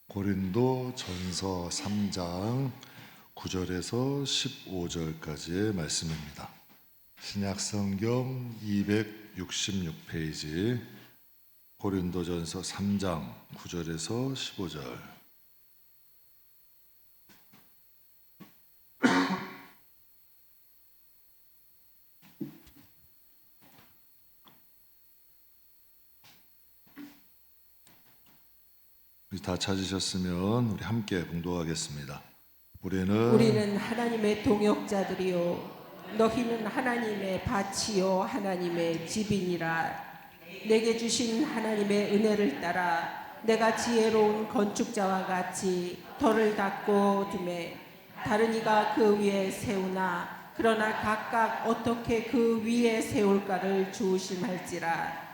고린도 전서 3장 9절에서 15절까지의 말씀입니다. 신약성경 266페이지 고린도 전서 3장 9절에서 15절. 우리 다 찾으셨으면 우리 함께 봉독하겠습니다. 우리는 하나님의 동역자들이요 너희는 하나님의 밭이요 하나님의 집이니라. 내게 주신 하나님의 은혜를 따라 내가 지혜로운 건축자와 같이 터를 닦고 두매 다른 이가 그 위에 세우나 그러나 각각 어떻게 그 위에 세울까를 주심할지라.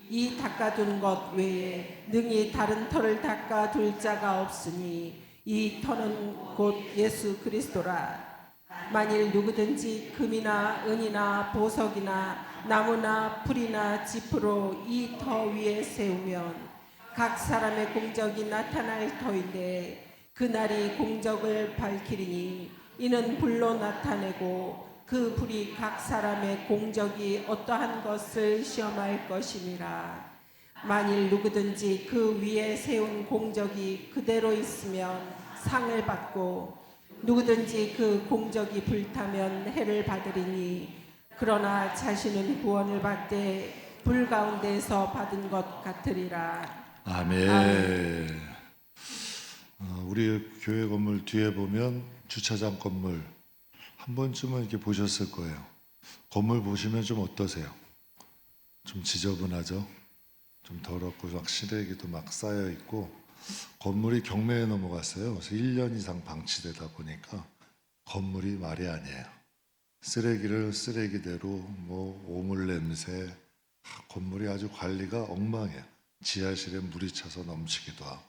이 닦아둔 것 외에 능히 다른 터를 닦아둘 자가 없으니 이 터는 곧 예수 그리스도라. 만일 누구든지 금이나 은이나 보석이나 나무나 풀이나 짚으로 이 터 위에 세우면 각 사람의 공적이 나타날 터인데 그날이 공적을 밝히리니 이는 불로 나타내고 그 불이 각 사람의 공적이 어떠한 것을 시험할 것이니라. 만일 누구든지 그 위에 세운 공적이 그대로 있으면 상을 받고 누구든지 그 공적이 불타면 해를 받으리니 그러나 자신은 구원을 받되 불 가운데서 받은 것 같으리라. 아멘. 우리 교회 건물 뒤에 보면 주차장 건물 한 번쯤은 이렇게 보셨을 거예요. 건물 보시면 좀 어떠세요? 좀 지저분하죠? 좀 더럽고 막 쓰레기도 막 쌓여 있고 건물이 경매에 넘어갔어요. 그래서 1년 이상 방치되다 보니까 건물이 말이 아니에요. 쓰레기를 쓰레기대로 뭐 오물 냄새, 건물이 아주 관리가 엉망이에요. 지하실에 물이 차서 넘치기도 하고.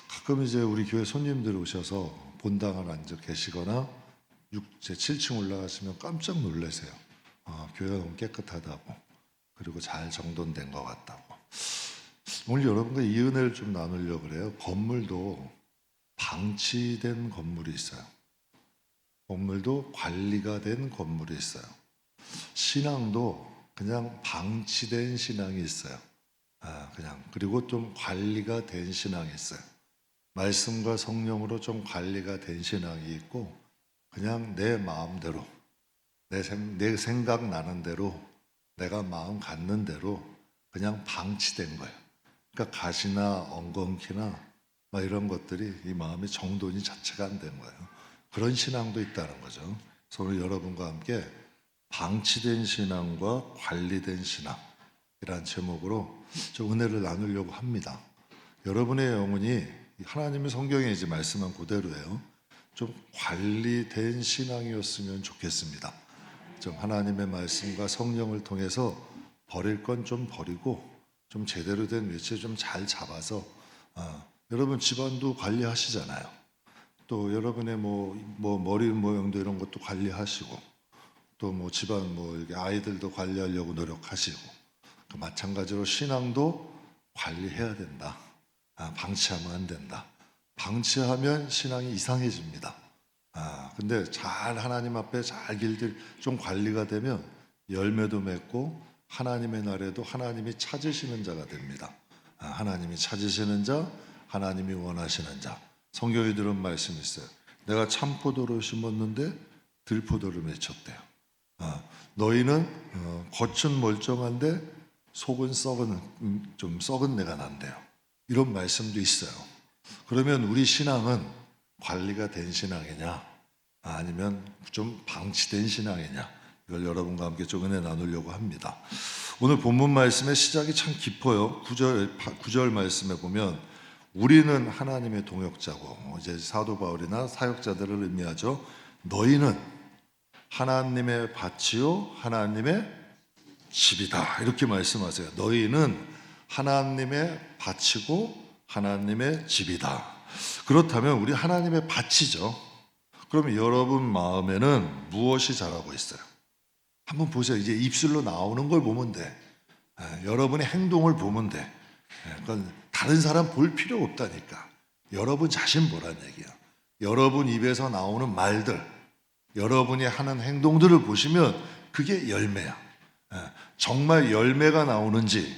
가끔 이제 우리 교회 손님들 오셔서 본당을 앉아 계시거나 7층 올라가시면 깜짝 놀라세요. 교회가 너무 깨끗하다고, 그리고 잘 정돈된 것 같다고. 오늘 여러분과 이 은혜를 좀 나누려고 그래요. 건물도 방치된 건물이 있어요. 건물도 관리가 된 건물이 있어요. 신앙도 그냥 방치된 신앙이 있어요. 그리고 좀 관리가 된 신앙이 있어요. 말씀과 성령으로 좀 관리가 된 신앙이 있고, 그냥 내 마음대로, 내 생각 나는 대로, 내가 마음 갖는 대로 그냥 방치된 거예요. 그러니까 가시나 엉겅퀴나 막 이런 것들이 이 마음의 정돈이 자체가 안 된 거예요. 그런 신앙도 있다는 거죠. 그래서 오늘 여러분과 함께 방치된 신앙과 관리된 신앙이란 제목으로 좀 은혜를 나누려고 합니다. 여러분의 영혼이 하나님의 성경에 이제 말씀한 그대로예요. 좀 관리된 신앙이었으면 좋겠습니다. 좀 하나님의 말씀과 성령을 통해서 버릴 건 좀 버리고 좀 제대로 된 위치에 좀 잘 잡아서 여러분 집안도 관리하시잖아요. 또 여러분의 뭐 머리 모양도 이런 것도 관리하시고 또 뭐 집안 뭐 이렇게 아이들도 관리하려고 노력하시고 마찬가지로 신앙도 관리해야 된다. 방치하면 안 된다. 방치하면 신앙이 이상해집니다. 근데 잘 하나님 앞에 잘 길들 좀 관리가 되면 열매도 맺고 하나님의 날에도 하나님이 찾으시는 자가 됩니다. 하나님이 찾으시는 자, 하나님이 원하시는 자. 성경에 들은 말씀이 있어요. 내가 참포도를 심었는데 들포도를 맺혔대요. 너희는 겉은 멀쩡한데 속은 좀 썩은 내가 난대요. 이런 말씀도 있어요. 그러면 우리 신앙은 관리가 된 신앙이냐 아니면 좀 방치된 신앙이냐, 이걸 여러분과 함께 좀 은혜 나누려고 합니다. 오늘 본문 말씀의 시작이 참 깊어요. 9절 말씀에 보면 우리는 하나님의 동역자고, 이제 사도 바울이나 사역자들을 의미하죠. 너희는 하나님의 밭이요 하나님의 집이다, 이렇게 말씀하세요. 너희는 하나님의 밭이고 하나님의 집이다. 그렇다면 우리 하나님의 밭이죠. 그러면 여러분 마음에는 무엇이 자라고 있어요? 한번 보세요. 이제 입술로 나오는 걸 보면 돼. 여러분의 행동을 보면 돼. 그건 다른 사람 볼 필요 없다니까. 여러분 자신 보란 얘기야. 여러분 입에서 나오는 말들, 여러분이 하는 행동들을 보시면 그게 열매야. 정말 열매가 나오는지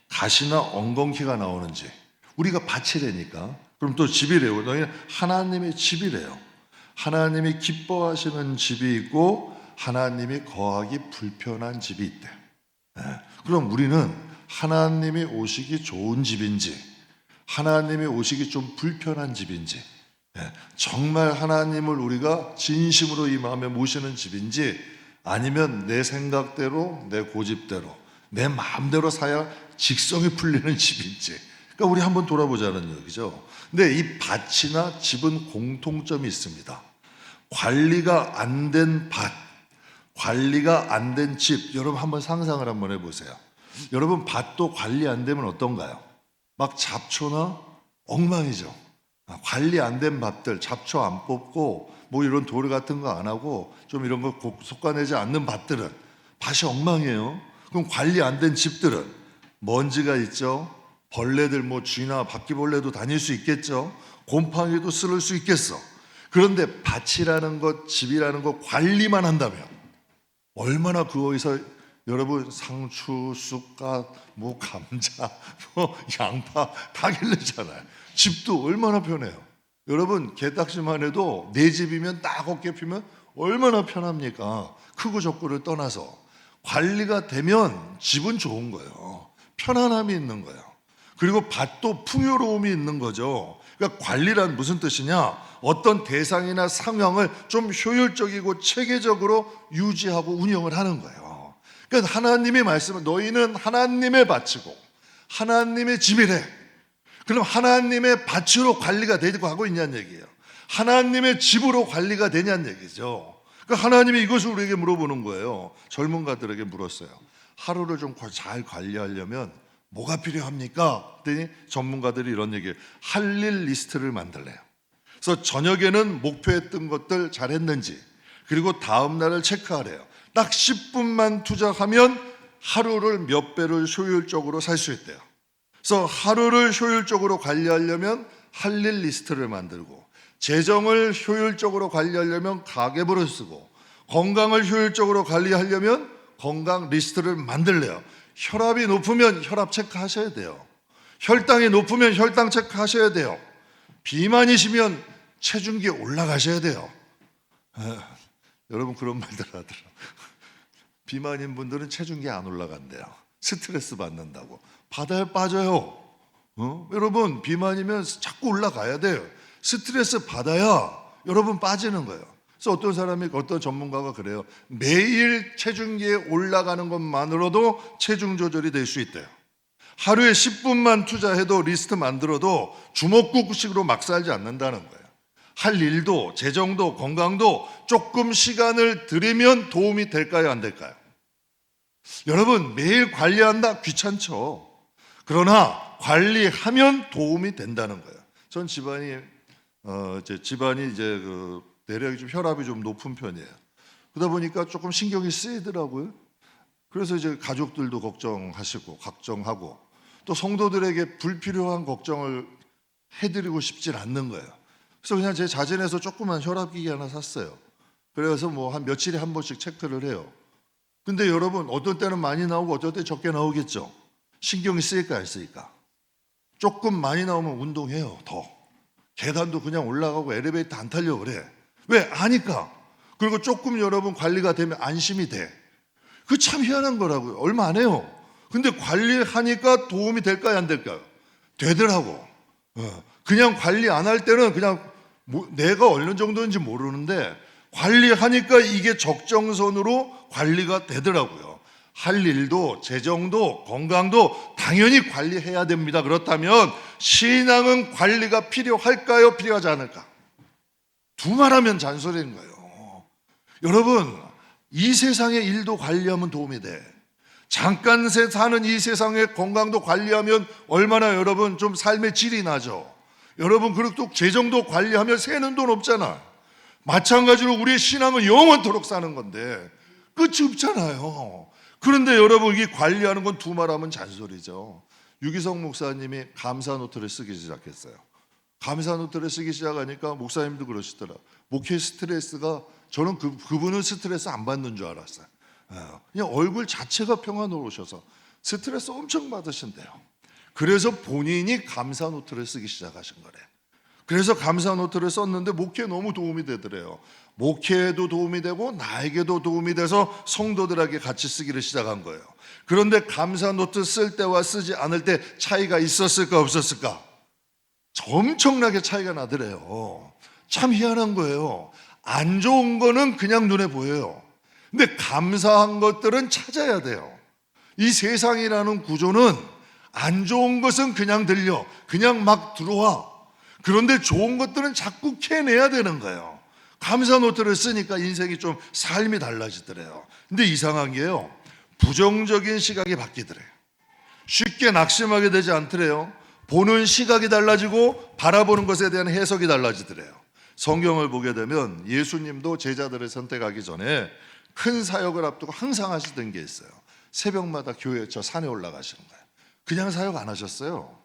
가시나 엉겅퀴가 나오는지 우리가 밭이라니까. 그럼 또 집이래요. 너희는 하나님의 집이래요. 하나님이 기뻐하시는 집이 있고 하나님이 거하기 불편한 집이 있대. 그럼 우리는 하나님이 오시기 좋은 집인지 하나님이 오시기 좀 불편한 집인지 정말 하나님을 우리가 진심으로 이 마음에 모시는 집인지 아니면 내 생각대로 내 고집대로 내 마음대로 사야 직성이 풀리는 집인지 그러니까 우리 한번 돌아보자는 얘기죠. 근데 이 밭이나 집은 공통점이 있습니다. 관리가 안 된 밭, 관리가 안 된 집, 여러분 한번 상상을 한번 해보세요. 여러분 밭도 관리 안 되면 어떤가요? 막 잡초나 엉망이죠. 관리 안 된 밭들, 잡초 안 뽑고 뭐 이런 돌 같은 거 안 하고 좀 이런 거 솎아내지 않는 밭들은 밭이 엉망이에요. 그럼 관리 안 된 집들은 먼지가 있죠. 벌레들 뭐 쥐나 바퀴벌레도 다닐 수 있겠죠. 곰팡이도 쓸을 수 있겠어. 그런데 밭이라는 것, 집이라는 것 관리만 한다면 얼마나 그거에서 여러분 상추, 쑥갓, 뭐 감자, 뭐 양파 다 길르잖아요. 집도 얼마나 편해요. 여러분 개딱지만 해도 내 집이면 딱 어깨 피면 얼마나 편합니까? 크고 적고를 떠나서 관리가 되면 집은 좋은 거예요. 편안함이 있는 거예요. 그리고 밭도 풍요로움이 있는 거죠. 그러니까 관리란 무슨 뜻이냐? 어떤 대상이나 상황을 좀 효율적이고 체계적으로 유지하고 운영을 하는 거예요. 그러니까 하나님의 말씀은 너희는 하나님의 밭이고 하나님의 집이래. 그럼 하나님의 밭으로 관리가 되고 하고 있냐는 얘기예요. 하나님의 집으로 관리가 되냐는 얘기죠. 그러니까 하나님이 이것을 우리에게 물어보는 거예요. 젊은가들에게 물었어요. 하루를 좀 잘 관리하려면 뭐가 필요합니까? 그랬더니 전문가들이 이런 얘기해요. 할 일 리스트를 만들래요. 그래서 저녁에는 목표했던 것들 잘했는지 그리고 다음 날을 체크하래요. 딱 10분만 투자하면 하루를 몇 배를 효율적으로 살 수 있대요. 그래서 하루를 효율적으로 관리하려면 할 일 리스트를 만들고 재정을 효율적으로 관리하려면 가계부를 쓰고 건강을 효율적으로 관리하려면 건강 리스트를 만들래요. 혈압이 높으면 혈압 체크하셔야 돼요. 혈당이 높으면 혈당 체크하셔야 돼요. 비만이시면 체중계 올라가셔야 돼요. 여러분 그런 말들 하더라고요. 비만인 분들은 체중계 안 올라간대요. 스트레스 받는다고. 바다에 빠져요. 여러분 비만이면 자꾸 올라가야 돼요. 스트레스 받아야 여러분 빠지는 거예요. 그래서 어떤 사람이 어떤 전문가가 그래요. 매일 체중계에 올라가는 것만으로도 체중 조절이 될 수 있대요. 하루에 10분만 투자해도 리스트 만들어도 주먹구구식으로 막 살지 않는다는 거예요. 할 일도 재정도 건강도 조금 시간을 들이면 도움이 될까요 안 될까요? 여러분 매일 관리한다 귀찮죠. 그러나 관리하면 도움이 된다는 거예요. 전 집안이 이제 대략 좀 혈압이 좀 높은 편이에요. 그러다 보니까 조금 신경이 쓰이더라고요. 그래서 이제 가족들도 걱정하시고 걱정하고 또 성도들에게 불필요한 걱정을 해드리고 싶진 않는 거예요. 그래서 그냥 제 자진해서 조그만 혈압기기 하나 샀어요. 그래서 뭐 한 며칠에 한 번씩 체크를 해요. 근데 여러분 어떤 때는 많이 나오고 어떤 때 적게 나오겠죠. 신경이 쓰일까 안 쓰일까? 조금 많이 나오면 운동해요. 더 계단도 그냥 올라가고 엘리베이터 안 타려고 그래. 왜? 아니까. 그리고 조금 여러분 관리가 되면 안심이 돼. 그 참 희한한 거라고요. 얼마 안 해요. 근데 관리하니까 도움이 될까요 안 될까요? 되더라고. 그냥 관리 안 할 때는 그냥 내가 어느 정도인지 모르는데 관리하니까 이게 적정선으로 관리가 되더라고요. 할 일도 재정도 건강도 당연히 관리해야 됩니다. 그렇다면 신앙은 관리가 필요할까요? 필요하지 않을까? 두말하면 잔소리인 거예요. 여러분 이 세상의 일도 관리하면 도움이 돼. 잠깐 사는 이 세상의 건강도 관리하면 얼마나 여러분 좀 삶의 질이 나죠. 여러분 그리고 또 재정도 관리하면 새는 돈 없잖아. 마찬가지로 우리의 신앙은 영원토록 사는 건데 끝이 없잖아요. 그런데 여러분 이 관리하는 건 두말하면 잔소리죠. 유기성 목사님이 감사 노트를 쓰기 시작했어요. 감사 노트를 쓰기 시작하니까 목사님도 그러시더라. 목회 스트레스가, 저는 그분은 스트레스 안 받는 줄 알았어요. 그냥 얼굴 자체가 평화로우셔서 스트레스 엄청 받으신대요. 그래서 본인이 감사 노트를 쓰기 시작하신 거래. 그래서 감사 노트를 썼는데 목회에 너무 도움이 되더래요. 목회에도 도움이 되고 나에게도 도움이 돼서 성도들에게 같이 쓰기를 시작한 거예요. 그런데 감사 노트 쓸 때와 쓰지 않을 때 차이가 있었을까 없었을까? 엄청나게 차이가 나더래요. 참 희한한 거예요. 안 좋은 거는 그냥 눈에 보여요. 근데 감사한 것들은 찾아야 돼요. 이 세상이라는 구조는 안 좋은 것은 그냥 들려, 그냥 막 들어와. 그런데 좋은 것들은 자꾸 캐내야 되는 거예요. 감사 노트를 쓰니까 인생이 좀 삶이 달라지더래요. 근데 이상한 게요, 부정적인 시각이 바뀌더래요. 쉽게 낙심하게 되지 않더래요. 보는 시각이 달라지고 바라보는 것에 대한 해석이 달라지더래요. 성경을 보게 되면 예수님도 제자들을 선택하기 전에 큰 사역을 앞두고 항상 하시던 게 있어요. 새벽마다 교회 저 산에 올라가시는 거예요. 그냥 사역 안 하셨어요.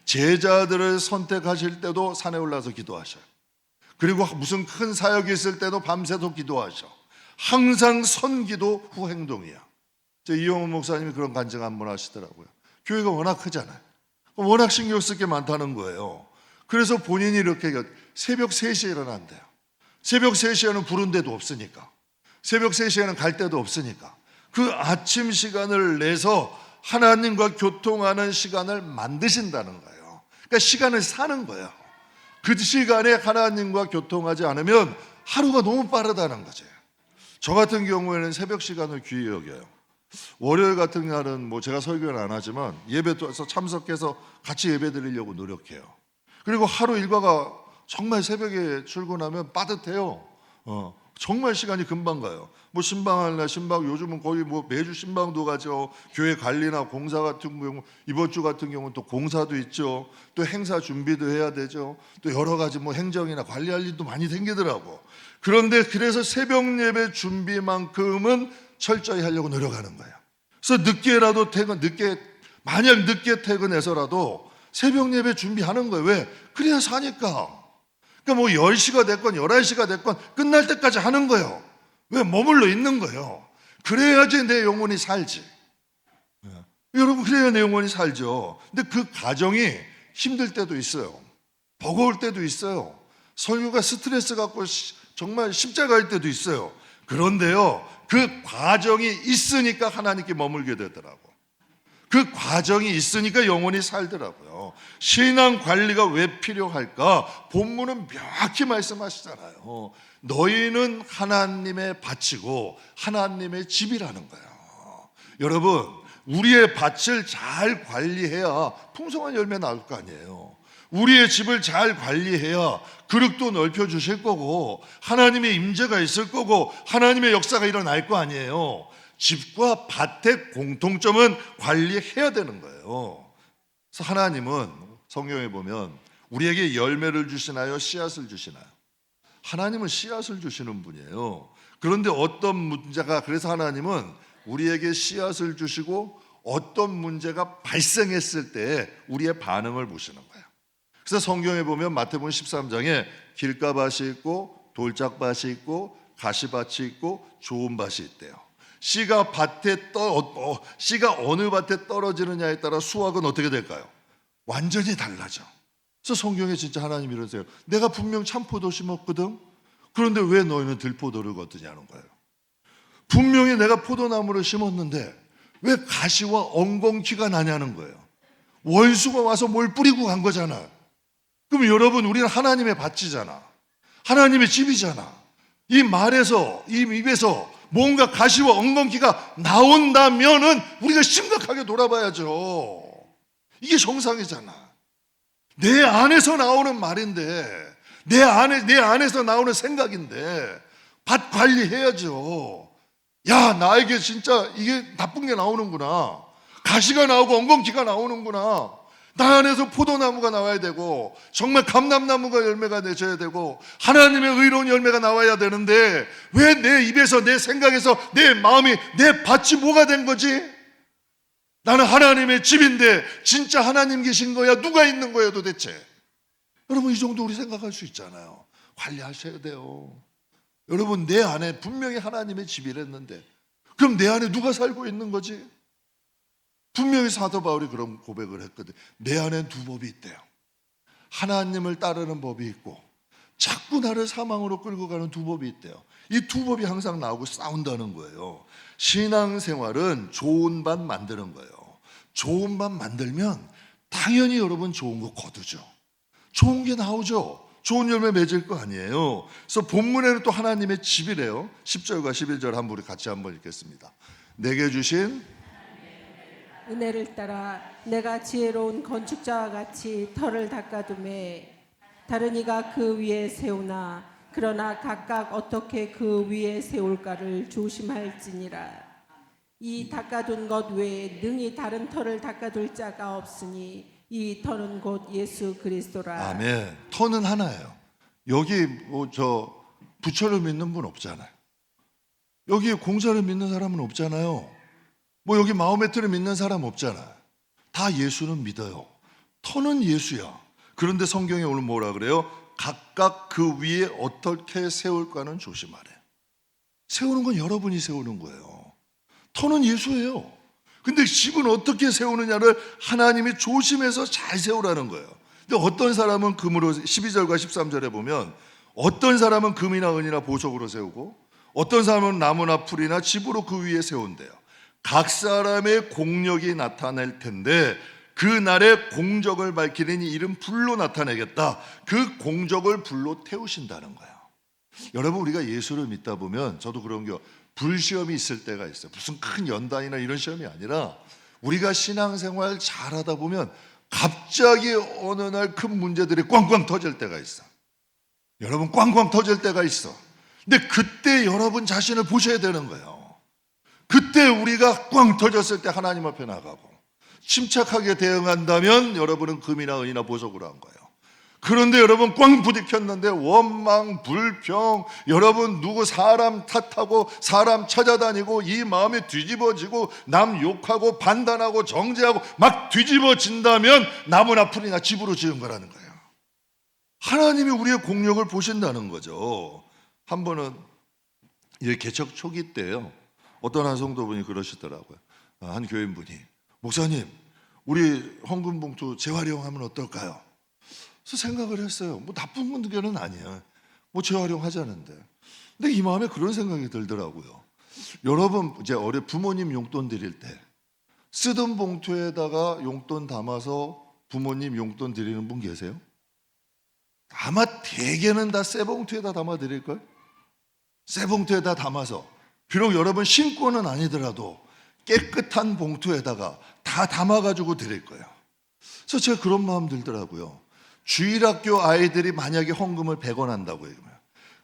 제자들을 선택하실 때도 산에 올라서 기도하셔요. 그리고 무슨 큰 사역이 있을 때도 밤새도 기도하셔. 항상 선기도 후 행동이야. 이용훈 목사님이 그런 간증 한번 하시더라고요. 교회가 워낙 크잖아요. 워낙 신경 쓸 게 많다는 거예요. 그래서 본인이 이렇게 새벽 3시에 일어난대요. 새벽 3시에는 부른 데도 없으니까, 새벽 3시에는 갈 데도 없으니까 그 아침 시간을 내서 하나님과 교통하는 시간을 만드신다는 거예요. 그러니까 시간을 사는 거예요. 그 시간에 하나님과 교통하지 않으면 하루가 너무 빠르다는 거죠. 저 같은 경우에는 새벽 시간을 귀히 여겨요. 월요일 같은 날은 제가 설교는 안 하지만 예배에서 참석해서 같이 예배 드리려고 노력해요. 그리고 하루 일과가 정말 새벽에 출근하면 빠듯해요. 정말 시간이 금방 가요. 신방할 날 신방, 요즘은 거의 매주 신방도 가죠. 교회 관리나 공사 같은 경우, 이번 주 같은 경우는 또 공사도 있죠. 또 행사 준비도 해야 되죠. 또 여러 가지 행정이나 관리할 일도 많이 생기더라고. 그런데 그래서 새벽 예배 준비만큼은 철저히 하려고 노력하는 거예요. 그래서 만약 늦게 퇴근해서라도 새벽 예배 준비하는 거예요. 왜? 그래야 사니까. 그러니까 10시가 됐건 11시가 됐건 끝날 때까지 하는 거예요. 왜? 머물러 있는 거예요. 그래야지 내 영혼이 살지. 여러분, 그래야 내 영혼이 살죠. 근데 그 과정이 힘들 때도 있어요. 버거울 때도 있어요. 설교가 스트레스 갖고 정말 십자가일 때도 있어요. 그런데요, 그 과정이 있으니까 하나님께 머물게 되더라고. 그 과정이 있으니까 영혼이 살더라고요. 신앙 관리가 왜 필요할까? 본문은 명확히 말씀하시잖아요. 너희는 하나님의 밭이고 하나님의 집이라는 거예요. 여러분, 우리의 밭을 잘 관리해야 풍성한 열매 나올 거 아니에요. 우리의 집을 잘 관리해야 그릇도 넓혀주실 거고 하나님의 임재가 있을 거고 하나님의 역사가 일어날 거 아니에요. 집과 밭의 공통점은 관리해야 되는 거예요. 그래서 하나님은 성경에 보면 우리에게 열매를 주시나요? 씨앗을 주시나요? 하나님은 씨앗을 주시는 분이에요. 그런데 그래서 하나님은 우리에게 씨앗을 주시고 어떤 문제가 발생했을 때 우리의 반응을 보시는 거예요. 그래서 성경에 보면 마태복음 13장에 길가밭이 있고 돌짝밭이 있고 가시밭이 있고 좋은 밭이 있대요. 씨가 어느 밭에 떨어지느냐에 따라 수확은 어떻게 될까요? 완전히 달라져. 그래서 성경에 진짜 하나님이 이러세요. 내가 분명 참포도 심었거든. 그런데 왜 너희는 들포도를 거두냐는 거예요. 분명히 내가 포도나무를 심었는데 왜 가시와 엉겅퀴가 나냐는 거예요. 원수가 와서 뭘 뿌리고 간 거잖아. 그럼 여러분, 우리는 하나님의 밭이잖아. 하나님의 집이잖아. 이 입에서 뭔가 가시와 엉겅퀴가 나온다면은 우리가 심각하게 돌아봐야죠. 이게 정상이잖아. 내 안에서 나오는 말인데, 내 안에서 나오는 생각인데 밭 관리해야죠. 야, 나에게 진짜 이게 나쁜 게 나오는구나. 가시가 나오고 엉겅퀴가 나오는구나. 나 안에서 포도나무가 나와야 되고 정말 감람나무가 열매가 맺어야 되고 하나님의 의로운 열매가 나와야 되는데 왜 내 입에서, 내 생각에서, 내 마음이, 내 밭이 뭐가 된 거지? 나는 하나님의 집인데 진짜 하나님 계신 거야? 누가 있는 거야 도대체? 여러분 이 정도 우리 생각할 수 있잖아요. 관리하셔야 돼요. 여러분 내 안에 분명히 하나님의 집이랬는데 그럼 내 안에 누가 살고 있는 거지? 분명히 사도 바울이 그런 고백을 했거든. 내 안에 두 법이 있대요. 하나님을 따르는 법이 있고 자꾸 나를 사망으로 끌고 가는 두 법이 있대요. 이 두 법이 항상 나오고 싸운다는 거예요. 신앙생활은 좋은 밥 만드는 거예요. 좋은 밥 만들면 당연히 여러분 좋은 거 거두죠. 좋은 게 나오죠. 좋은 열매 맺을 거 아니에요. 그래서 본문에는 또 하나님의 집이래요. 10절과 11절 한번 우리 같이 한번 읽겠습니다. 내게 주신 은혜를 따라 내가 지혜로운 건축자와 같이 터를 닦아두매 다른 이가 그 위에 세우나 그러나 각각 어떻게 그 위에 세울까를 조심할지니라. 이 닦아둔 것 외에 능히 다른 터를 닦아둘 자가 없으니 이 터는 곧 예수 그리스도라. 아멘. 터는 하나예요. 여기 부처를 믿는 분 없잖아요. 여기 공자를 믿는 사람은 없잖아요. 여기 마호메트를 믿는 사람 없잖아요. 다 예수는 믿어요. 터는 예수야. 그런데 성경에 오늘 뭐라 그래요? 각각 그 위에 어떻게 세울까는 조심하래. 세우는 건 여러분이 세우는 거예요. 터는 예수예요. 근데 집은 어떻게 세우느냐를 하나님이 조심해서 잘 세우라는 거예요. 근데 어떤 사람은 금으로 12절과 13절에 보면 어떤 사람은 금이나 은이나 보석으로 세우고 어떤 사람은 나무나 풀이나 집으로 그 위에 세운대요. 각 사람의 공력이 나타날 텐데 그 날의 공적을 밝히는 이 이름 불로 나타내겠다. 그 공적을 불로 태우신다는 거예요. 여러분 우리가 예수를 믿다 보면 저도 그런 게 불시험이 있을 때가 있어요. 무슨 큰 연단이나 이런 시험이 아니라 우리가 신앙생활 잘하다 보면 갑자기 어느 날 큰 문제들이 꽝꽝 터질 때가 있어. 여러분 꽝꽝 터질 때가 있어. 근데 그때 여러분 자신을 보셔야 되는 거예요. 그때 우리가 꽝 터졌을 때 하나님 앞에 나가고 침착하게 대응한다면 여러분은 금이나 은이나 보석으로 한 거예요. 그런데 여러분 꽝 부딪혔는데 원망, 불평, 여러분 누구 사람 탓하고 사람 찾아다니고 이 마음이 뒤집어지고 남 욕하고 판단하고 정죄하고 막 뒤집어진다면 나무나 풀이나 집으로 지은 거라는 거예요. 하나님이 우리의 공력을 보신다는 거죠. 한 번은 개척 초기 때요. 어떤 한 성도분이 그러시더라고요. 한 교인분이 목사님 우리 헌금 봉투 재활용하면 어떨까요? 그래서 생각을 했어요. 나쁜 문제는 아니야. 재활용하자는데. 근데 이 마음에 그런 생각이 들더라고요. 여러분 이제 부모님 용돈 드릴 때 쓰던 봉투에다가 용돈 담아서 부모님 용돈 드리는 분 계세요? 아마 대개는 다 새 봉투에다 담아 드릴걸? 새 봉투에다 담아서 비록 여러분 신권은 아니더라도 깨끗한 봉투에다가 다 담아가지고 드릴 거예요. 그래서 제가 그런 마음 들더라고요. 주일학교 아이들이 만약에 헌금을 100원 한다고 해요.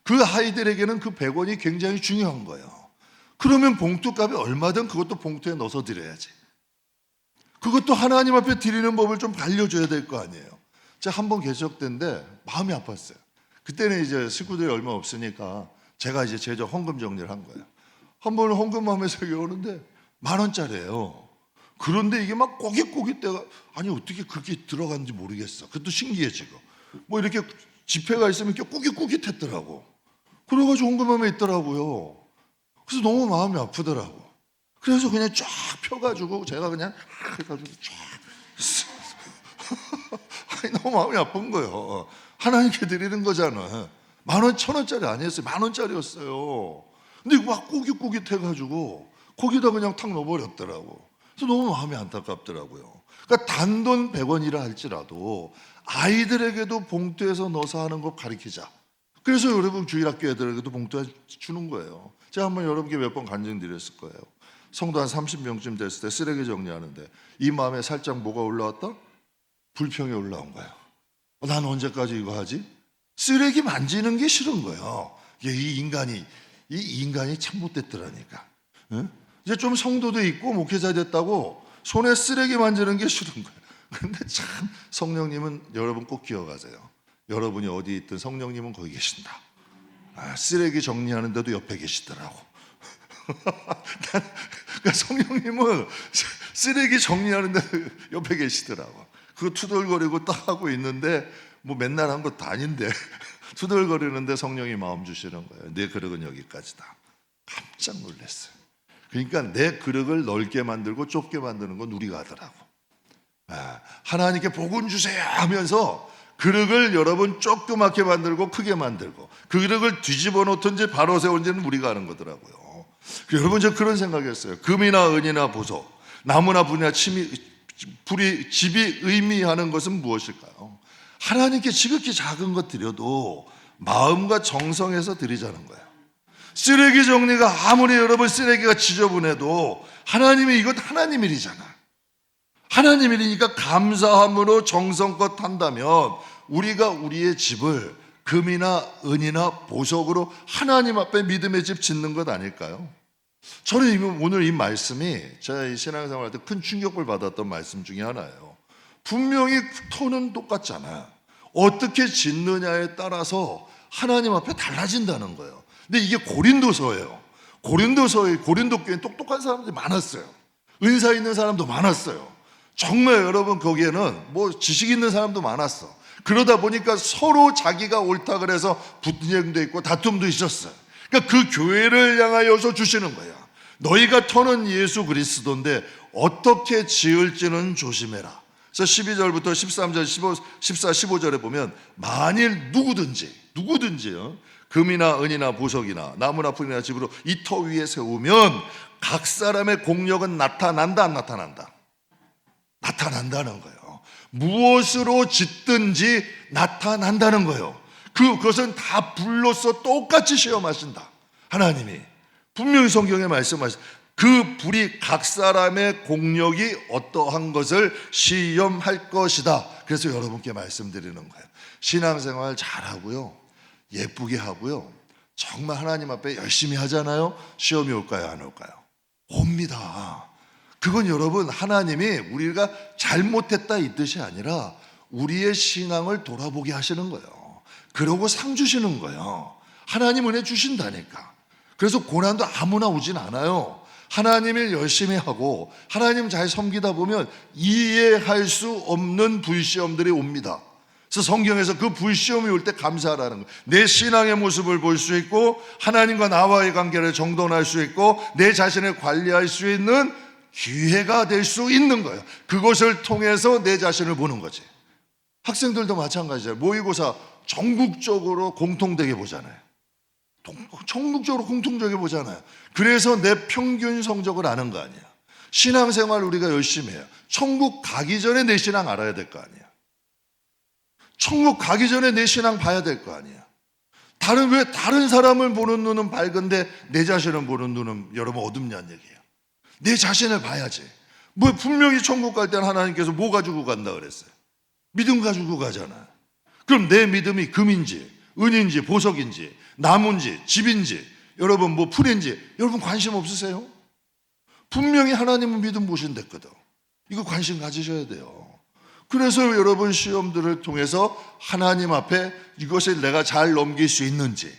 그 아이들에게는 그 100원이 굉장히 중요한 거예요. 그러면 봉투값이 얼마든 그것도 봉투에 넣어서 드려야지. 그것도 하나님 앞에 드리는 법을 좀 알려줘야 될 거 아니에요. 제가 한 번 개척된데 마음이 아팠어요. 그때는 이제 식구들이 얼마 없으니까 제가 이제 제저 헌금 정리를 한 거예요. 한 번 헌금하면서 여기 오는데 10,000원짜리예요. 그런데 이게 막 꼬깃꼬깃 때가 아니 어떻게 그렇게 들어갔는지 모르겠어. 그것도 신기해 지금. 이렇게 지폐가 있으면 이렇게 꼬깃꼬깃했더라고. 그래가지고 헌금함에 있더라고요. 그래서 너무 마음이 아프더라고. 그래서 그냥 쫙 펴가지고 제가 그냥 해가지고 쫙 아니 너무 마음이 아픈 거예요. 하나님께 드리는 거잖아. 10,000원, 1,000원짜리 아니었어요. 10,000원짜리였어요. 근데 막 꼬깃꼬깃해가지고 거기다 그냥 탁 넣어버렸더라고. 그래서 너무 마음이 안타깝더라고요. 그러니까 단돈 100원이라 할지라도 아이들에게도 봉투에서 넣어서 하는 거 가르치자. 그래서 여러분 주일학교 애들에게도 봉투에 주는 거예요. 제가 한번 여러분께 몇 번 간증드렸을 거예요. 성도 한 30명쯤 됐을 때 쓰레기 정리하는데 이 마음에 살짝 뭐가 올라왔다? 불평이 올라온 거예요. 난 언제까지 이거 하지? 쓰레기 만지는 게 싫은 거예요. 이 인간이 참 못됐더라니까. 응? 이제 좀 성도도 있고 목회자 됐다고 손에 쓰레기 만지는 게 싫은 거예요. 근데 참 성령님은 여러분 꼭 기억하세요. 여러분이 어디 있든 성령님은 거기 계신다. 쓰레기 정리하는데도 옆에 계시더라고. 그러니까 성령님은 쓰레기 정리하는데 옆에 계시더라고. 그거 투덜거리고 딱 하고 있는데 뭐 맨날 한 것도 아닌데 투덜거리는데 성령이 마음 주시는 거예요. 내 그릇은 여기까지다. 깜짝 놀랐어요. 그러니까 내 그릇을 넓게 만들고 좁게 만드는 건 우리가 하더라고. 하나님께 복은 주세요 하면서 그릇을 여러분 조그맣게 만들고 크게 만들고 그 그릇을 뒤집어 놓든지 바로 세운지는 우리가 하는 거더라고요. 여러분, 저 그런 생각했어요. 금이나 은이나 보석, 나무나 불이나 불이 집이 의미하는 것은 무엇일까요? 하나님께 지극히 작은 것 드려도 마음과 정성에서 드리자는 거예요. 쓰레기 정리가 아무리 여러분 쓰레기가 지저분해도 하나님이 이것 하나님 일이잖아. 하나님 일이니까 감사함으로 정성껏 한다면 우리가 우리의 집을 금이나 은이나 보석으로 하나님 앞에 믿음의 집 짓는 것 아닐까요? 저는 오늘 이 말씀이 제가 신앙생활할 때 큰 충격을 받았던 말씀 중에 하나예요. 분명히 터는 똑같잖아요. 어떻게 짓느냐에 따라서 하나님 앞에 달라진다는 거예요. 근데 이게 고린도서예요. 고린도 교회는 똑똑한 사람들이 많았어요. 은사 있는 사람도 많았어요. 정말 여러분 거기에는 뭐 지식 있는 사람도 많았어. 그러다 보니까 서로 자기가 옳다 그래서 분쟁도 있고 다툼도 있었어요. 그러니까 그 교회를 향하여서 주시는 거예요. 너희가 터는 예수 그리스도인데 어떻게 지을지는 조심해라. 그래서 12절부터 13절, 14, 15절에 보면 만일 누구든지요, 금이나 은이나 보석이나 나무나 풀이나 집으로 이 터 위에 세우면 각 사람의 공력은 나타난다, 안 나타난다? 나타난다는 거예요. 무엇으로 짓든지 나타난다는 거예요. 그것은 다 불로써 똑같이 시험하신다. 하나님이 분명히 성경에 말씀하신 그 불이 각 사람의 공력이 어떠한 것을 시험할 것이다. 그래서 여러분께 말씀드리는 거예요. 신앙생활 잘하고요, 예쁘게 하고요, 정말 하나님 앞에 열심히 하잖아요. 시험이 올까요, 안 올까요? 옵니다. 그건 여러분 하나님이 우리가 잘못했다 이 뜻이 아니라 우리의 신앙을 돌아보게 하시는 거예요. 그러고 상 주시는 거예요. 하나님 은혜 주신다니까. 그래서 고난도 아무나 오진 않아요. 하나님을 열심히 하고 하나님 잘 섬기다 보면 이해할 수 없는 불시험들이 옵니다. 그래서 성경에서 그 불시험이 올 때 감사하라는 거예요. 내 신앙의 모습을 볼 수 있고 하나님과 나와의 관계를 정돈할 수 있고 내 자신을 관리할 수 있는 기회가 될 수 있는 거예요. 그것을 통해서 내 자신을 보는 거지. 학생들도 마찬가지잖아요. 모의고사 전국적으로 공통되게 보잖아요. 전국적으로 공통되게 보잖아요. 그래서 내 평균 성적을 아는 거 아니야. 신앙생활 우리가 열심히 해요. 천국 가기 전에 내 신앙 알아야 될 거 아니야. 천국 가기 전에 내 신앙 봐야 될 거 아니야. 왜 다른 사람을 보는 눈은 밝은데 내 자신을 보는 눈은 여러분 어둡냐는 얘기예요. 내 자신을 봐야지. 뭐 분명히 천국 갈 때는 하나님께서 뭐 가지고 간다 그랬어요? 믿음 가지고 가잖아. 그럼 내 믿음이 금인지 은인지 보석인지 나무인지 집인지 여러분 뭐 풀인지 여러분 관심 없으세요? 분명히 하나님은 믿음 보신댔거든. 이거 관심 가지셔야 돼요. 그래서 여러분 시험들을 통해서 하나님 앞에 이것을 내가 잘 넘길 수 있는지,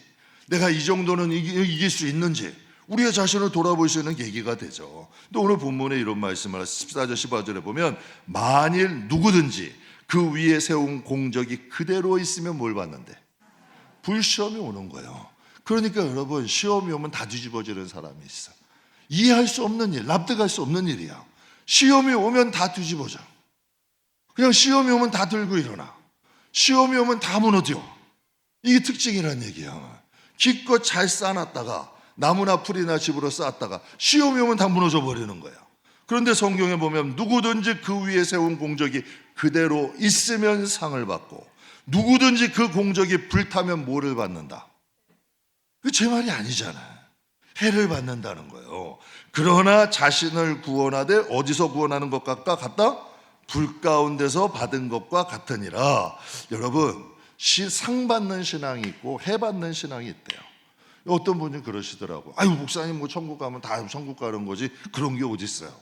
내가 이 정도는 이길 수 있는지 우리의 자신을 돌아볼 수 있는 계기가 되죠. 또 오늘 본문에 이런 말씀을 14절 15절에 보면 만일 누구든지 그 위에 세운 공적이 그대로 있으면 뭘 받는데? 불시험이 오는 거예요. 그러니까 여러분 시험이 오면 다 뒤집어지는 사람이 있어. 이해할 수 없는 일, 납득할 수 없는 일이야. 시험이 오면 다 뒤집어져. 그냥 시험이 오면 다 들고 일어나. 시험이 오면 다 무너져. 이게 특징이란 얘기야. 기껏 잘 쌓아놨다가 나무나 풀이나 집으로 쌓았다가 시험이 오면 다 무너져 버리는 거야. 그런데 성경에 보면 누구든지 그 위에 세운 공적이 그대로 있으면 상을 받고 누구든지 그 공적이 불타면 뭐를 받는다? 제 말이 아니잖아. 해를 받는다는 거예요. 그러나 자신을 구원하되 어디서 구원하는 것과 같다? 불 가운데서 받은 것과 같으니라. 여러분 상 받는 신앙이 있고 해 받는 신앙이 있대요. 어떤 분이 그러시더라고. 아유 목사님 뭐 천국 가면 다 천국 가는 거지 그런 게 어디 있어요?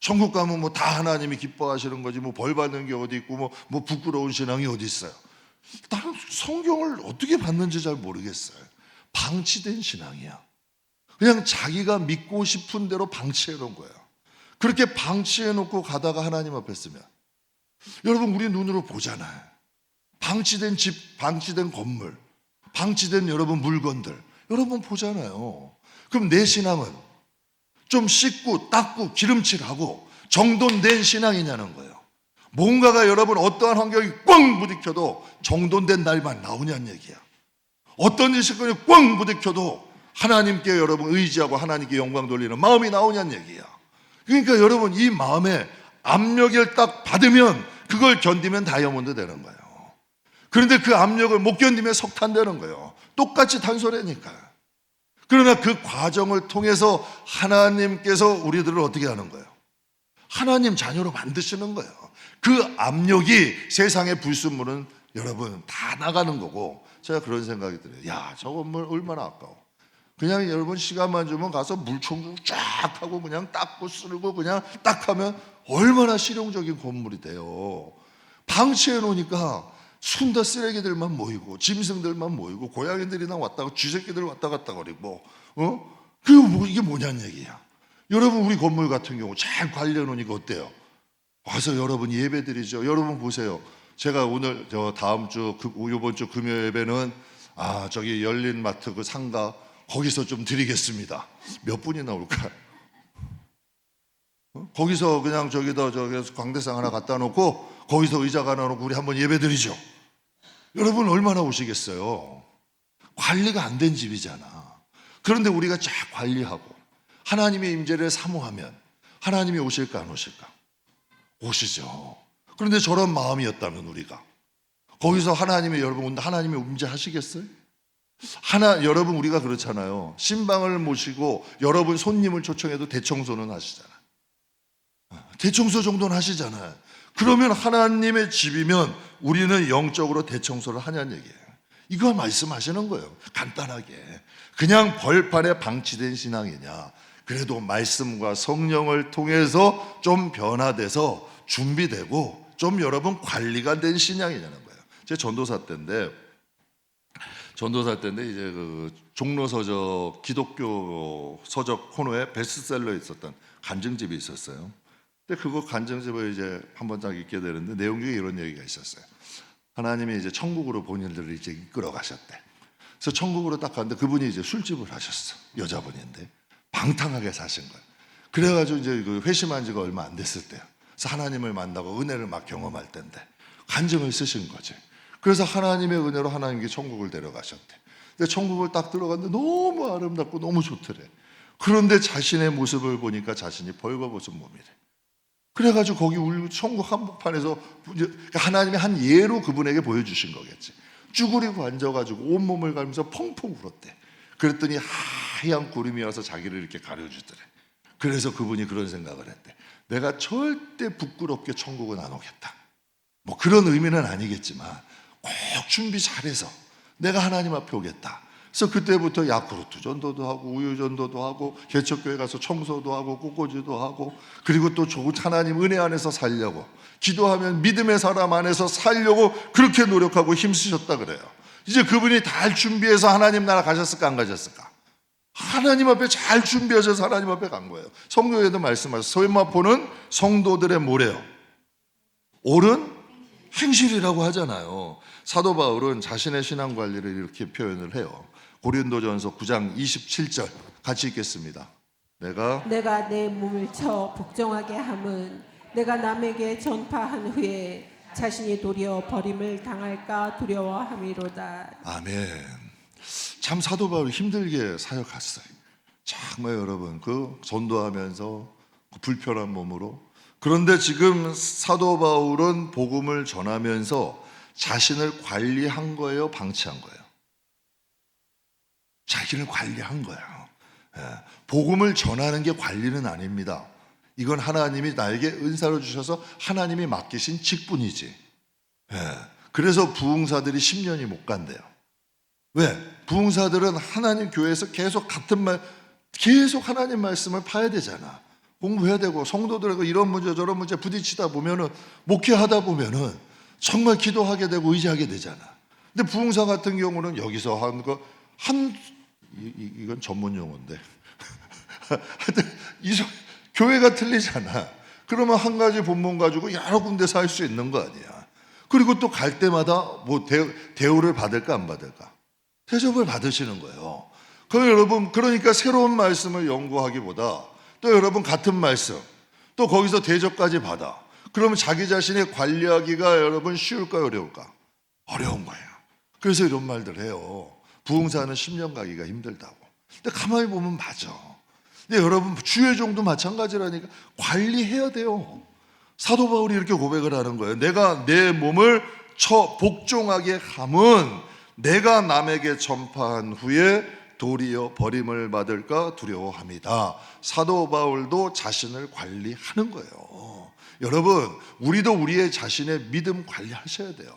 천국 가면 뭐 다 하나님이 기뻐하시는 거지 뭐 벌 받는 게 어디 있고 뭐 부끄러운 신앙이 어디 있어요? 나는 성경을 어떻게 봤는지 잘 모르겠어요. 방치된 신앙이야. 그냥 자기가 믿고 싶은 대로 방치해 놓은 거예요. 그렇게 방치해 놓고 가다가 하나님 앞에 쓰면 여러분 우리 눈으로 보잖아요. 방치된 집, 방치된 건물, 방치된 여러분 물건들 여러분 보잖아요. 그럼 내 신앙은 좀 씻고 닦고 기름칠하고 정돈된 신앙이냐는 거예요. 뭔가가 여러분 어떠한 환경이 꽝 부딪혀도 정돈된 날만 나오냐는 얘기야. 어떤 일이 꽝 부딪혀도 하나님께 여러분 의지하고 하나님께 영광 돌리는 마음이 나오냐는 얘기야. 그러니까 여러분 이 마음에 압력을 딱 받으면 그걸 견디면 다이아몬드 되는 거예요. 그런데 그 압력을 못 견디면 석탄 되는 거예요. 똑같이 탄소라니까. 그러나 그 과정을 통해서 하나님께서 우리들을 어떻게 하는 거예요? 하나님 자녀로 만드시는 거예요. 그 압력이 세상의 불순물은 여러분 다 나가는 거고, 제가 그런 생각이 들어요. 야, 저 건물 얼마나 아까워. 그냥 여러분 시간만 주면 가서 물청소 쫙 하고 그냥 닦고 쓸고 그냥 딱 하면 얼마나 실용적인 건물이 돼요. 방치해 놓으니까 순다 쓰레기들만 모이고 짐승들만 모이고 고양이들이나 왔다가 쥐새끼들 왔다 갔다 거리고 그리고 이게 뭐냐는 얘기야. 여러분 우리 건물 같은 경우 잘 관리해 놓으니까 어때요? 와서 여러분 예배 드리죠. 여러분 보세요. 제가 오늘 다음 주 이번 주 금요 예배는 저기 열린 마트 그 상가 거기서 좀 드리겠습니다. 몇 분이 나올까? 거기서 그냥 저기서 광대상 하나 갖다 놓고 거기서 의자 하나 놓고 우리 한번 예배 드리죠. 여러분 얼마나 오시겠어요? 관리가 안 된 집이잖아. 그런데 우리가 쫙 관리하고 하나님의 임재를 사모하면 하나님이 오실까 안 오실까? 오시죠. 그런데 저런 마음이었다면 우리가 거기서 하나님이 여러분 온다 하나님이 임재하시겠어요? 여러분 우리가 그렇잖아요. 신방을 모시고 여러분 손님을 초청해도 대청소는 하시잖아요. 대청소 정도는 하시잖아요. 그러면 하나님의 집이면 우리는 영적으로 대청소를 하냐는 얘기예요. 이거 말씀하시는 거예요. 간단하게. 그냥 벌판에 방치된 신앙이냐, 그래도 말씀과 성령을 통해서 좀 변화돼서 준비되고 좀 여러분 관리가 된 신앙이냐는 거예요. 제 전도사 때인데 이제 그 종로서적 기독교 서적 코너에 베스트셀러에 있었던 간증집이 있었어요. 근데 그거 간증집을 이제 한번 딱 읽게 되는데 내용 중에 이런 얘기가 있었어요. 하나님이 이제 천국으로 본인들을 이제 이끌어 가셨대. 그래서 천국으로 딱 갔는데 그분이 이제 술집을 하셨어. 여자분인데 방탕하게 사신 거예요. 그래가지고 이제 그 회심한 지가 얼마 안 됐을 때요. 그래서 하나님을 만나고 은혜를 막 경험할 때인데 간증을 쓰신 거지. 그래서 하나님의 은혜로 하나님께 천국을 데려가셨대. 근데 천국을 딱 들어갔는데 너무 아름답고 너무 좋더래. 그런데 자신의 모습을 보니까 자신이 벌거벗은 몸이래. 그래가지고 거기 천국 한복판에서 하나님이 한 예로 그분에게 보여주신 거겠지. 쭈그리고 앉아가지고 온몸을 가리면서 펑펑 울었대. 그랬더니 하얀 구름이 와서 자기를 이렇게 가려주더래. 그래서 그분이 그런 생각을 했대. 내가 절대 부끄럽게 천국은 안 오겠다. 뭐 그런 의미는 아니겠지만 꼭 준비 잘해서 내가 하나님 앞에 오겠다. 그래서 그때부터 야쿠르트 전도도 하고 우유 전도도 하고 개척교회 가서 청소도 하고 꽃꽂이도 하고 그리고 또 좋은 하나님 은혜 안에서 살려고 기도하면 믿음의 사람 안에서 살려고 그렇게 노력하고 힘쓰셨다 그래요. 이제 그분이 다 준비해서 하나님 나라 가셨을까 안 가셨을까? 하나님 앞에 잘 준비하셔서 하나님 앞에 간 거예요. 성경에도 말씀하셨어요. 세마포는 성도들의 뭐래요? 옳은 행실이라고 하잖아요. 사도 바울은 자신의 신앙 관리를 이렇게 표현을 해요. 고린도전서 9장 27절 같이 읽겠습니다. 내가 내 몸을 쳐 복종하게 함은 내가 남에게 전파한 후에 자신이 도리어 버림을 당할까 두려워함이로다. 아멘. 참 사도 바울이 힘들게 사역했어요. 정말 여러분 그 전도하면서 그 불편한 몸으로. 그런데 지금 사도 바울은 복음을 전하면서 자신을 관리한 거예요, 방치한 거예요? 자기를 관리한 거예요. 복음을 전하는 게 관리는 아닙니다. 이건 하나님이 나에게 은사를 주셔서 하나님이 맡기신 직분이지. 그래서 부흥사들이 10년이 못 간대요. 왜? 부흥사들은 하나님 교회에서 계속 계속 하나님 말씀을 파야 되잖아. 공부해야 되고 성도들하고 이런 문제 저런 문제 부딪히다 보면은 목회하다 보면은 정말 기도하게 되고 의지하게 되잖아. 근데 부흥사 같은 경우는 여기서 이건 전문 용어인데 하여튼 교회가 틀리잖아. 그러면 한 가지 본문 가지고 여러 군데서 할 수 있는 거 아니야. 그리고 또 갈 때마다 뭐 대우를 받을까 안 받을까? 대접을 받으시는 거예요. 그럼 여러분, 그러니까 새로운 말씀을 연구하기보다 또 여러분 같은 말씀, 또 거기서 대접까지 받아. 그러면 자기 자신의 관리하기가 여러분 쉬울까 어려울까? 어려운 거예요. 그래서 이런 말들 해요. 부흥사는 10년 가기가 힘들다고. 근데 가만히 보면 맞아. 근데 여러분 주의 종도 마찬가지라니까 관리해야 돼요. 사도 바울이 이렇게 고백을 하는 거예요. 내가 내 몸을 복종하게 함은 내가 남에게 전파한 후에 도리어 버림을 받을까 두려워합니다. 사도 바울도 자신을 관리하는 거예요. 여러분, 우리도 우리의 자신의 믿음 관리하셔야 돼요.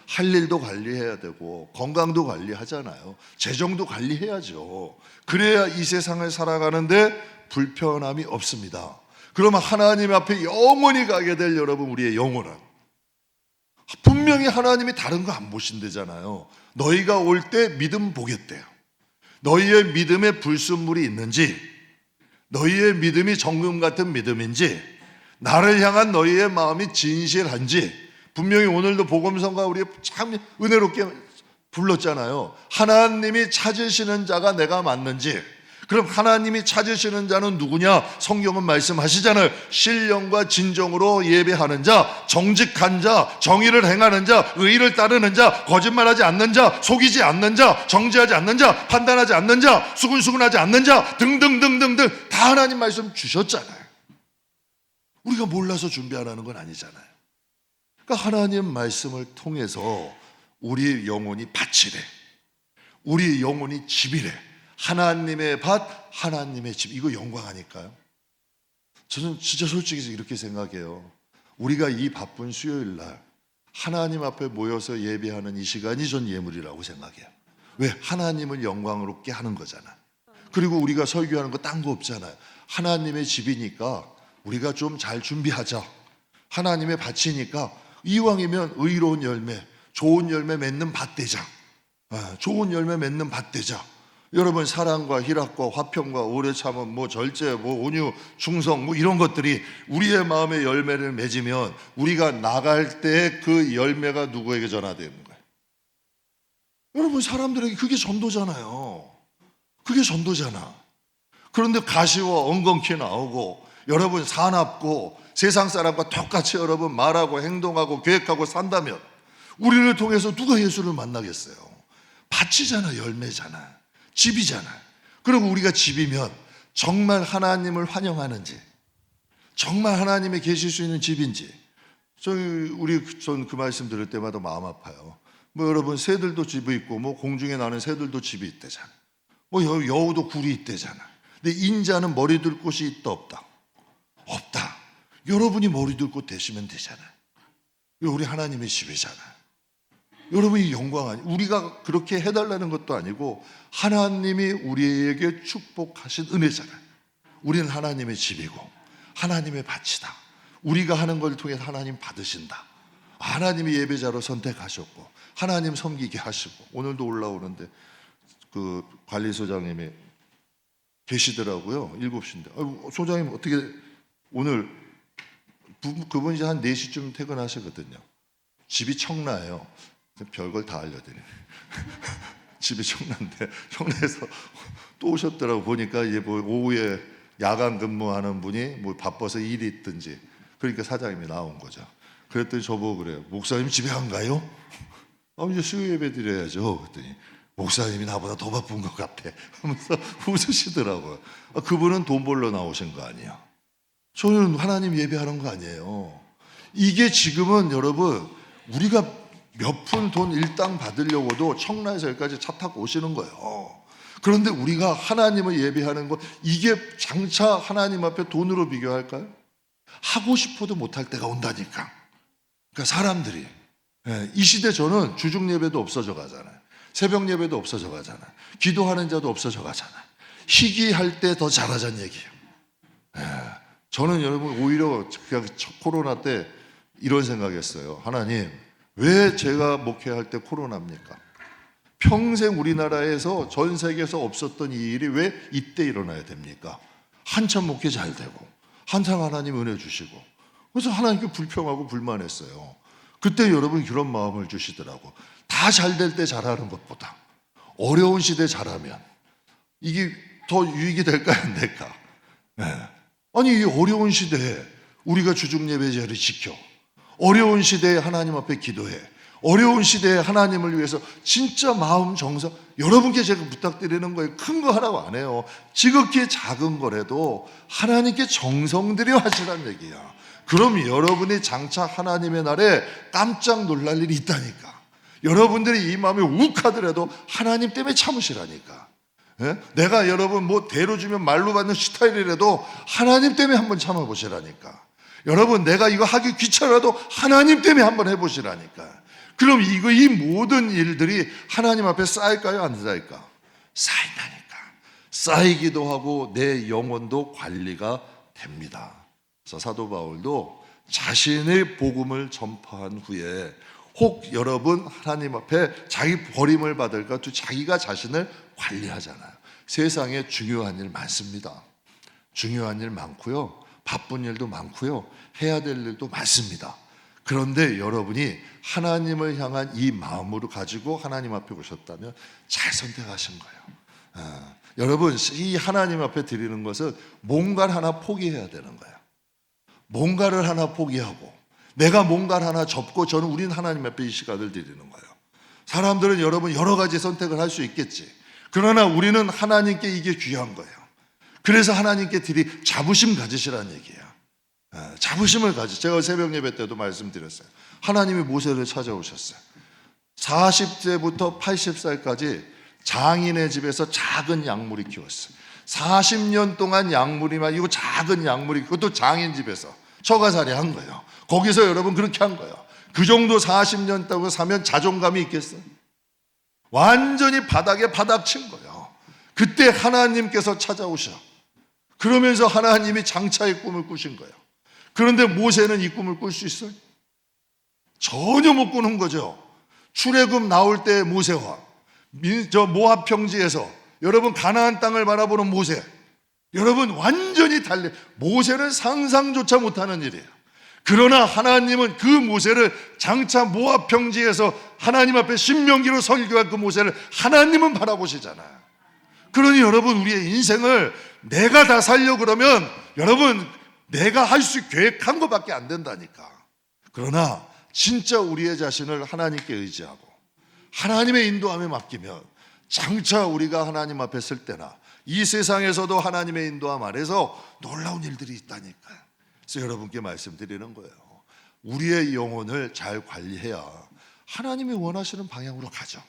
할 일도 관리해야 되고 건강도 관리하잖아요. 재정도 관리해야죠. 그래야 이 세상을 살아가는데 불편함이 없습니다. 그러면 하나님 앞에 영원히 가게 될 여러분 우리의 영혼은 분명히 하나님이 다른 거 안 보신대잖아요. 너희가 올 때 믿음 보겠대요. 너희의 믿음에 불순물이 있는지, 너희의 믿음이 정금 같은 믿음인지, 나를 향한 너희의 마음이 진실한지. 분명히 오늘도 복음성가 우리 참 은혜롭게 불렀잖아요. 하나님이 찾으시는 자가 내가 맞는지. 그럼 하나님이 찾으시는 자는 누구냐? 성경은 말씀하시잖아요. 신령과 진정으로 예배하는 자, 정직한 자, 정의를 행하는 자, 의를 따르는 자, 거짓말하지 않는 자, 속이지 않는 자, 정죄하지 않는 자, 판단하지 않는 자, 수근수근하지 않는 자 등등등등등 다 하나님 말씀 주셨잖아요. 우리가 몰라서 준비하라는 건 아니잖아요. 그러니까 하나님 말씀을 통해서 우리 영혼이 밭이래. 우리 영혼이 집이래. 하나님의 밭, 하나님의 집. 이거 영광 아닐까요? 저는 진짜 솔직히 이렇게 생각해요. 우리가 이 바쁜 수요일 날 하나님 앞에 모여서 예배하는 이 시간이 전 예물이라고 생각해요. 왜? 하나님을 영광스럽게 하는 거잖아. 그리고 우리가 설교하는 거 딴 거 없잖아요. 하나님의 집이니까 우리가 좀 잘 준비하자. 하나님의 밭이니까 이왕이면 의로운 열매, 좋은 열매 맺는 밭 되자. 좋은 열매 맺는 밭 되자. 여러분, 사랑과 희락과 화평과 오래 참음, 뭐 절제, 뭐 온유, 충성, 뭐 이런 것들이 우리의 마음의 열매를 맺으면 우리가 나갈 때 그 열매가 누구에게 전화되는 거예요? 여러분, 사람들에게 그게 전도잖아요. 그게 전도잖아. 그런데 가시와 엉겅퀴 나오고 여러분 사납고 세상 사람과 똑같이 여러분 말하고 행동하고 계획하고 산다면 우리를 통해서 누가 예수를 만나겠어요? 밭이잖아, 열매잖아, 집이잖아. 그리고 우리가 집이면 정말 하나님을 환영하는지, 정말 하나님이 계실 수 있는 집인지. 전 그 말씀 들을 때마다 마음 아파요. 뭐 여러분, 새들도 집이 있고 뭐 공중에 나는 새들도 집이 있대잖아. 뭐 여우도 굴이 있대잖아. 근데 인자는 머리 둘 곳이 있다 없다? 없다. 여러분이 머리 둘 곳 되시면 되잖아요. 우리 하나님의 집이잖아요. 여러분이 영광 아니, 우리가 그렇게 해달라는 것도 아니고 하나님이 우리에게 축복하신 은혜잖아요. 우리는 하나님의 집이고 하나님의 밭이다. 우리가 하는 걸 통해 하나님 받으신다. 하나님이 예배자로 선택하셨고 하나님 섬기게 하시고. 오늘도 올라오는데 그 관리소장님이 계시더라고요. 7시인데 소장님 어떻게 오늘 그분이 한 4시쯤 퇴근하시거든요. 집이 청라예요. 별걸 다 알려드리네. 집이 청라인데 청라에서 또 오셨더라고. 보니까 이제 뭐 오후에 야간 근무하는 분이 뭐 바빠서 일이 있든지, 그러니까 사장님이 나온 거죠. 그랬더니 저보고 그래요. 목사님 집에 안 가요? 이제 수요 예배 드려야죠. 그랬더니 목사님이 나보다 더 바쁜 것 같아 하면서 웃으시더라고요. 그분은 돈 벌러 나오신 거 아니에요. 저는 하나님 예배하는 거 아니에요. 이게 지금은 여러분 우리가 몇 푼 돈 일당 받으려고도 청라에서 여기까지 차 타고 오시는 거예요. 그런데 우리가 하나님을 예배하는 거, 이게 장차 하나님 앞에 돈으로 비교할까요? 하고 싶어도 못할 때가 온다니까. 그러니까 사람들이 이 시대 저는 주중 예배도 없어져 가잖아요. 새벽 예배도 없어져 가잖아요. 기도하는 자도 없어져 가잖아요. 희귀할 때 더 잘하자는 얘기예요. 저는 여러분 오히려 그냥 코로나 때 이런 생각했어요. 하나님, 왜 제가 목회할 때 코로나입니까? 평생 우리나라에서 전 세계에서 없었던 이 일이 왜 이때 일어나야 됩니까? 한참 목회 잘 되고 한참 하나님 은혜 주시고. 그래서 하나님께 불평하고 불만했어요. 그때 여러분 그런 마음을 주시더라고. 다 잘 될 때 잘하는 것보다 어려운 시대 잘하면 이게 더 유익이 될까요, 안 될까? 네. 아니, 이 어려운 시대에 우리가 주중예배제를 지켜, 어려운 시대에 하나님 앞에 기도해, 어려운 시대에 하나님을 위해서 진짜 마음 정성, 여러분께 제가 부탁드리는 거예요. 큰 거 하라고 안 해요. 지극히 작은 거라도 하나님께 정성 들여 하시란 얘기야. 그럼 여러분이 장차 하나님의 날에 깜짝 놀랄 일이 있다니까. 여러분들이 이 마음이 욱하더라도 하나님 때문에 참으시라니까. 예? 내가 여러분 뭐 대로 주면 말로 받는 스타일이라도 하나님 때문에 한번 참아보시라니까. 여러분 내가 이거 하기 귀찮아도 하나님 때문에 한번 해보시라니까. 그럼 이 모든 일들이 하나님 앞에 쌓일까요, 안 쌓일까? 쌓인다니까. 쌓이기도 하고 내 영혼도 관리가 됩니다. 그래서 사도 바울도 자신의 복음을 전파한 후에 혹 여러분 하나님 앞에 자기 버림을 받을까 또 자기가 자신을 관리하잖아요. 세상에 중요한 일 많습니다. 중요한 일 많고요. 바쁜 일도 많고요. 해야 될 일도 많습니다. 그런데 여러분이 하나님을 향한 이 마음으로 가지고 하나님 앞에 오셨다면 잘 선택하신 거예요. 여러분 이 하나님 앞에 드리는 것은 뭔가를 하나 포기해야 되는 거예요. 뭔가를 하나 포기하고 내가 뭔가를 하나 접고 저는 우리는 하나님 앞에 이 시간을 드리는 거예요. 사람들은 여러분 여러 가지 선택을 할 수 있겠지. 그러나 우리는 하나님께 이게 귀한 거예요. 그래서 하나님께 자부심 가지시라는 얘기예요. 자부심을 제가 새벽 예배 때도 말씀드렸어요. 하나님이 모세를 찾아오셨어요. 40세부터 80살까지 장인의 집에서 작은 양무리 키웠어요. 40년 동안 양무리만 이거 작은 양무리 그것도 장인 집에서 처가살이 한 거예요. 거기서 여러분 그렇게 한 거예요. 그 정도 40년 동안 사면 자존감이 있겠어요? 완전히 바닥에 바닥친 거예요. 그때 하나님께서 찾아오셔. 그러면서 하나님이 장차의 꿈을 꾸신 거예요. 그런데 모세는 이 꿈을 꿀 수 있어요? 전혀 못 꾸는 거죠. 출애굽 나올 때 모세와 저 모압 평지에서 여러분 가나안 땅을 바라보는 모세, 여러분 완전히 달리. 모세는 상상조차 못하는 일이에요. 그러나 하나님은 그 모세를 장차 모압 평지에서 하나님 앞에 신명기로 설교한 그 모세를 하나님은 바라보시잖아요. 그러니 여러분 우리의 인생을 내가 다 살려 그러면 여러분 내가 할 수 계획한 것밖에 안 된다니까. 그러나 진짜 우리의 자신을 하나님께 의지하고 하나님의 인도함에 맡기면 장차 우리가 하나님 앞에 설 때나 이 세상에서도 하나님의 인도함 아래서 놀라운 일들이 있다니까요. 그래서 여러분께 말씀드리는 거예요. 우리의 영혼을 잘 관리해야 하나님이 원하시는 방향으로 가죠.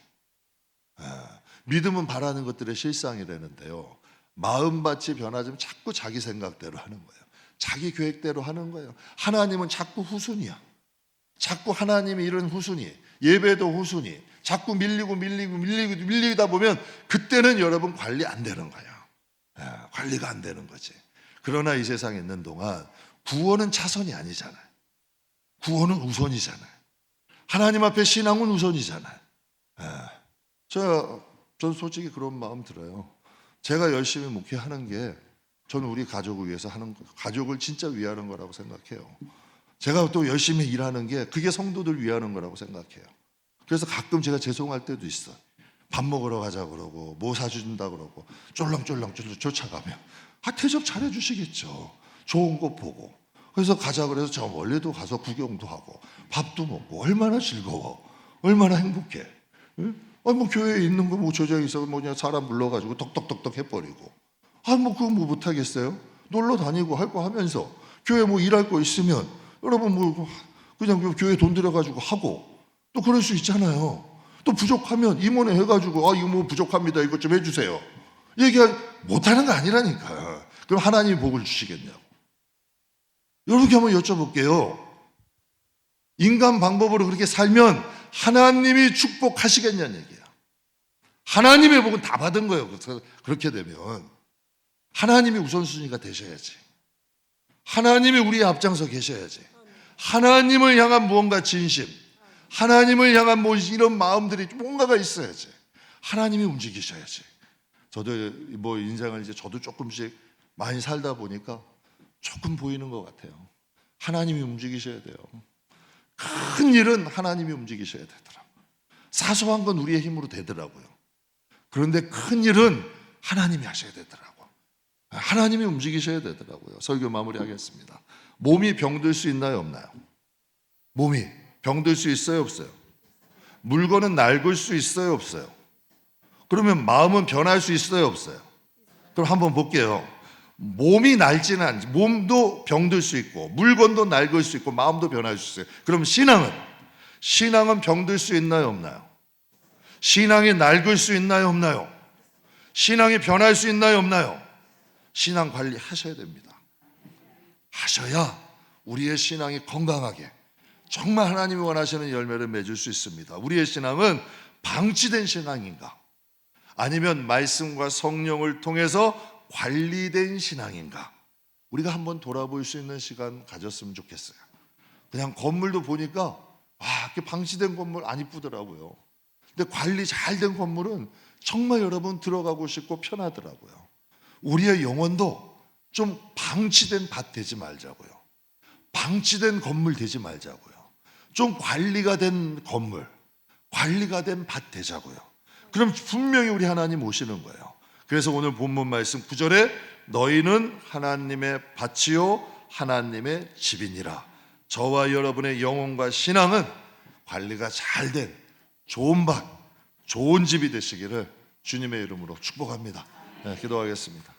믿음은 바라는 것들의 실상이라는데요. 마음밭이 변하지만 자꾸 자기 생각대로 하는 거예요. 자기 계획대로 하는 거예요. 하나님은 자꾸 후순위야. 자꾸 하나님이 이런 후순위, 예배도 후순위, 자꾸 밀리다 보면 그때는 여러분 관리 안 되는 거예요. 관리가 안 되는 거지. 그러나 이 세상에 있는 동안 구원은 차선이 아니잖아요. 구원은 우선이잖아요. 하나님 앞에 신앙은 우선이잖아요. 전 솔직히 그런 마음 들어요. 제가 열심히 목회하는 게 저는 우리 가족을 위해서 하는 거, 가족을 진짜 위하는 거라고 생각해요. 제가 또 열심히 일하는 게 그게 성도들 위하는 거라고 생각해요. 그래서 가끔 제가 죄송할 때도 있어요. 밥 먹으러 가자 그러고 뭐 사준다 그러고 쫄랑쫄랑 쫓아가면 대접 잘해주시겠죠. 좋은 거 보고. 그래서 가자 그래서 저 멀리도 가서 구경도 하고 밥도 먹고 얼마나 즐거워. 얼마나 행복해. 뭐 교회에 있는 거 뭐 저녁에 있어 뭐냐 사람 불러가지고 덕덕덕덕 해버리고 뭐 그거 뭐 못하겠어요? 놀러 다니고 할 거 하면서 교회 뭐 일할 거 있으면 여러분 뭐 그냥 교회 돈 들여가지고 하고 또 그럴 수 있잖아요. 또 부족하면 임원회 해가지고 이거 뭐 부족합니다. 이것 좀 해주세요. 얘기 못하는 거 아니라니까. 그럼 하나님이 복을 주시겠냐고. 이렇게 한번 여쭤볼게요. 인간 방법으로 그렇게 살면 하나님이 축복하시겠냐는 얘기야. 하나님의 복은 다 받은 거예요. 그렇게 되면 하나님이 우선순위가 되셔야지. 하나님이 우리의 앞장서 계셔야지. 하나님을 향한 무언가 진심, 하나님을 향한 뭐 이런 마음들이 뭔가가 있어야지. 하나님이 움직이셔야지. 저도 뭐 인생을 이제 저도 조금씩 많이 살다 보니까 조금 보이는 것 같아요. 하나님이 움직이셔야 돼요. 큰 일은 하나님이 움직이셔야 되더라고요. 사소한 건 우리의 힘으로 되더라고요. 그런데 큰 일은 하나님이 하셔야 되더라고요. 하나님이 움직이셔야 되더라고요. 설교 마무리하겠습니다. 몸이 병들 수 있나요, 없나요? 몸이 병들 수 있어요, 없어요? 물건은 낡을 수 있어요, 없어요? 그러면 마음은 변할 수 있어요, 없어요? 그럼 한번 볼게요. 몸이 낡지는 않지. 몸도 병들 수 있고 물건도 낡을 수 있고 마음도 변할 수 있어요. 그럼 신앙은 병들 수 있나요, 없나요? 신앙이 낡을 수 있나요, 없나요? 신앙이 변할 수 있나요, 없나요? 신앙 관리하셔야 됩니다. 하셔야 우리의 신앙이 건강하게 정말 하나님이 원하시는 열매를 맺을 수 있습니다. 우리의 신앙은 방치된 신앙인가? 아니면 말씀과 성령을 통해서 관리된 신앙인가? 우리가 한번 돌아볼 수 있는 시간 가졌으면 좋겠어요. 그냥 건물도 보니까 이렇게 방치된 건물 안 이쁘더라고요. 근데 관리 잘 된 건물은 정말 여러분 들어가고 싶고 편하더라고요. 우리의 영혼도 좀 방치된 밭 되지 말자고요. 방치된 건물 되지 말자고요. 좀 관리가 된 건물, 관리가 된 밭 되자고요. 그럼 분명히 우리 하나님 오시는 거예요. 그래서 오늘 본문 말씀 9절에 너희는 하나님의 밭이요 하나님의 집이니라. 저와 여러분의 영혼과 신앙은 관리가 잘 된 좋은 밭, 좋은 집이 되시기를 주님의 이름으로 축복합니다. 기도하겠습니다.